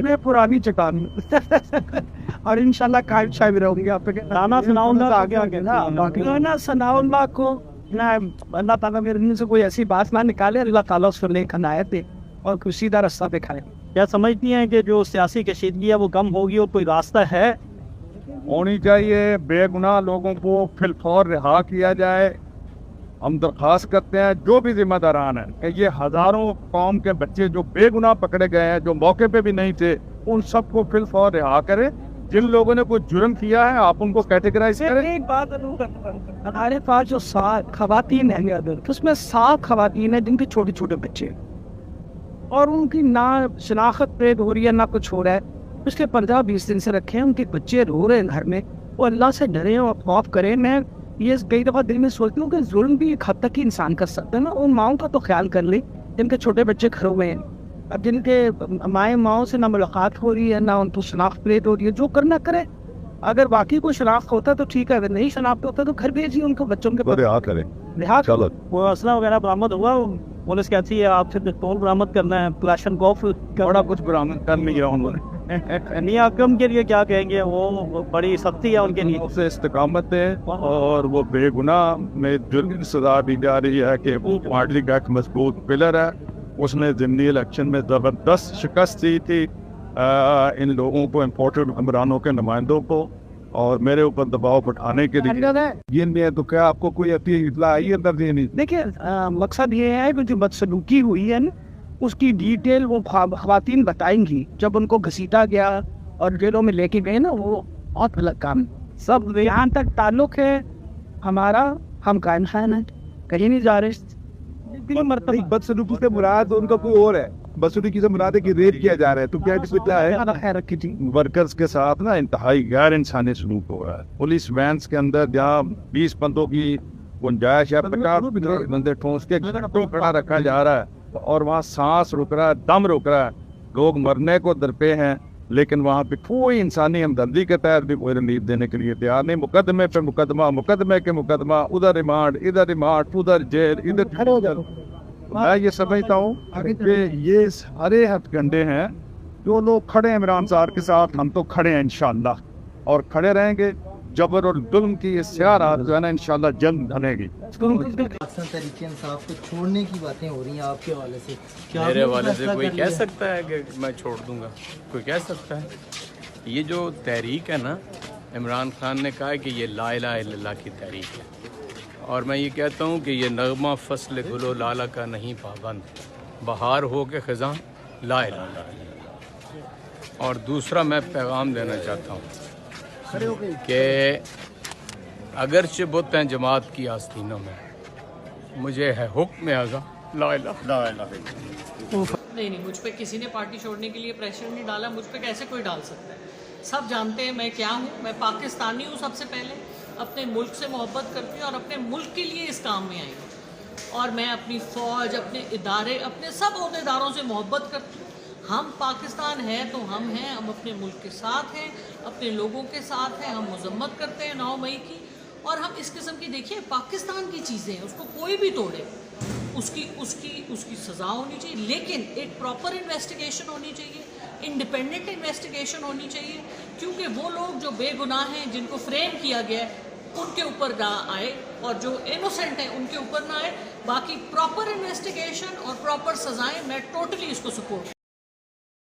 मैं पुरानी चट्टान और इंशाल्लाह कायम शायद रहूंगी आप पे। गाना सुनाऊंगा आगे आगे ना बाकी गाना सनाउल्लाह को ना, अल्लाह ताला मेरे मुंह से कोई ऐसी बात ना निकाले, अल्लाह ताला उस पर नेक हदायत दे और कोई सीधा रास्ता दिखाए। क्या समझती हैं कि जो सियासी कशीदगी है वो कम होगी और कोई रास्ता है? होनी चाहिए। बेगुनाह लोगों को फिलफौर रिहा किया जाए। हम दरख्वास्त करते हैं जो भी जिम्मेदारान हैं कि ये हज़ारों कौम के बच्चे जो बेगुनाह पकड़े गए हैं, जो मौके पे भी नहीं थे, उन सबको फिलफौर रिहा करें। जिन लोगों ने कोई जुर्म किया है आप उनको कैटेगराइज करें। एक बात हमारे पास जो 7 खवातीन हैं उसमें 7 खवातीन हैं जिनके छोटे छोटे बच्चे हैं और उनकी ना शनाख्त प्रेद हो रही है ना कुछ हो रहा है। पिछले 15-20 दिन से रखे हैं, उनके बच्चे रो रहे हैं घर में। वो अल्लाह से डरे और खौफ करें। मैं ये कई दफ़ा दिल में सोचती हूँ कि जुल्म भी एक हद तक ही इंसान कर सकता है ना। उन माओं का तो ख्याल कर ले जिनके छोटे बच्चे खड़े हुए हैं, अब जिनके माओं से ना मुलाकात हो रही है ना उनको शनाख्त प्रेद हो रही है। जो करना करे, अगर बाकी कोई शनाख्त होता तो ठीक है, अगर नहीं शनाख्त होता तो घर भेजिए उनको, बच्चों के रिहा करें। रिहा चलो वो असला वगैरह बरामद हुआ? पुलिस कहती है आपसे पिस्तौल बरामद करना है, क्लाशनकोफ बड़ा कुछ बरामद कर लिया उन्होंने। नियाकम के लिए क्या कहेंगे? वो बड़ी सख्ती है उनके लिए। से इस्तकामत है और वो बेगुनाह में जुर्म की सजा दी जा रही है कि वो पार्टी का एक मजबूत पिलर है। उसने ज़िमनी इलेक्शन में ज़बरदस्त शिकस्त दी थी इन लोगों को, इम्पोर्टेड हुक्मरानों के नुमाइंदों को, और मेरे ऊपर दबाव बढ़ाने के लिए ये नहीं। तो क्या आपको कोई इतला आई है दर्ज? नहीं। देखिए मकसद ये है कि जो बदसलूकी हुई है ना उसकी डिटेल वो खवातीन बताएंगी। जब उनको घसीटा गया और जेलों में लेके गए ना, वो बहुत गलत काम। सब यहाँ तक ताल्लुक है हमारा, हम कायम खान है, कहीं नहीं जा रहे। बदसलूकी से मुराद उनका कोई और है। बदसलूकी से मुराद है कि रेप किया जा रहा है। तो क्या है खैर रखी थी वर्कर्स के साथ ना इंतहाई गैर इंसानी सलूक हो रहा है। पुलिस वैन्स के अंदर जहाँ 20 बंदों की गुंजाइश है, 50 बंदे ठोंस के खड़ा रखा जा रहा है और वहाँ सांस रुक रहा है, दम रुक रहा है, लोग मरने को दरपे हैं, लेकिन वहाँ पे कोई इंसानी हमदर्दी के तहत भी कोई रिलीफ देने के लिए तैयार नहीं। मुकदमे पे मुकदमा, मुकदमे के मुकदमा, उधर रिमांड, इधर रिमांड, उधर जेल, इधर। मैं ये समझता हूँ कि ये सारे हथकंडे हैं। जो लोग खड़े हैं इमरान साहब के साथ, हम तो खड़े हैं इंशाल्लाह और खड़े रहेंगे। जबर और जुल्म की ये स्याह जो है ना इंशाल्लाह जल्द ढलेगी। तरीके इंसाफ को छोड़ने की बातें हो रही हैं आपके हवाले से, क्या मेरे हवाले से कोई कह सकता है कि मैं छोड़ दूंगा? कोई कह सकता है? ये जो तहरीक है ना, इमरान खान ने कहा है कि ये ला इलाहा इल्लल्लाह की तहरीक है, और मैं ये कहता हूँ कि ये नगमा फसल गुलो लाला का नहीं पाबंद, बहार हो के ख़ज़ां ला इलाहा इल्लल्लाह। और दूसरा मैं पैगाम देना चाहता हूँ कि अगरचे बुत हैं जमात की आस्तीनों में, मुझे है हुक्म आज़ा ला इलाहा इल्लल्लाह। नहीं, मुझ पे किसी ने पार्टी छोड़ने के लिए प्रेशर नहीं डाला। मुझ पे कैसे कोई डाल सकता है? सब जानते हैं मैं क्या हूँ। मैं पाकिस्तानी हूँ, सबसे पहले अपने मुल्क से मोहब्बत करती हूँ और अपने मुल्क के लिए इस काम में आई हूँ। और मैं अपनी फ़ौज, अपने इदारे, अपने सब अहदेदारों से मोहब्बत करती हूँ। हम पाकिस्तान है तो हम हैं, हम अपने मुल्क के साथ हैं, अपने लोगों के साथ हैं। हम मजम्मत करते हैं 9 मई की, और हम इस किस्म की, देखिए पाकिस्तान की चीज़ें हैं, उसको कोई भी तोड़े उसकी सज़ा होनी चाहिए, लेकिन एक प्रॉपर इन्वेस्टिगेशन होनी चाहिए, इंडिपेंडेंट इन्वेस्टिगेशन होनी चाहिए। क्योंकि वो लोग जो बेगुनाह हैं, जिनको फ्रेम किया गया है, उनके ऊपर ना आए, और जो इनोसेंट हैं उनके ऊपर ना आए। बाकी प्रॉपर इन्वेस्टिगेशन और प्रॉपर सज़ाएं, मैं टोटली इसको सपोर्ट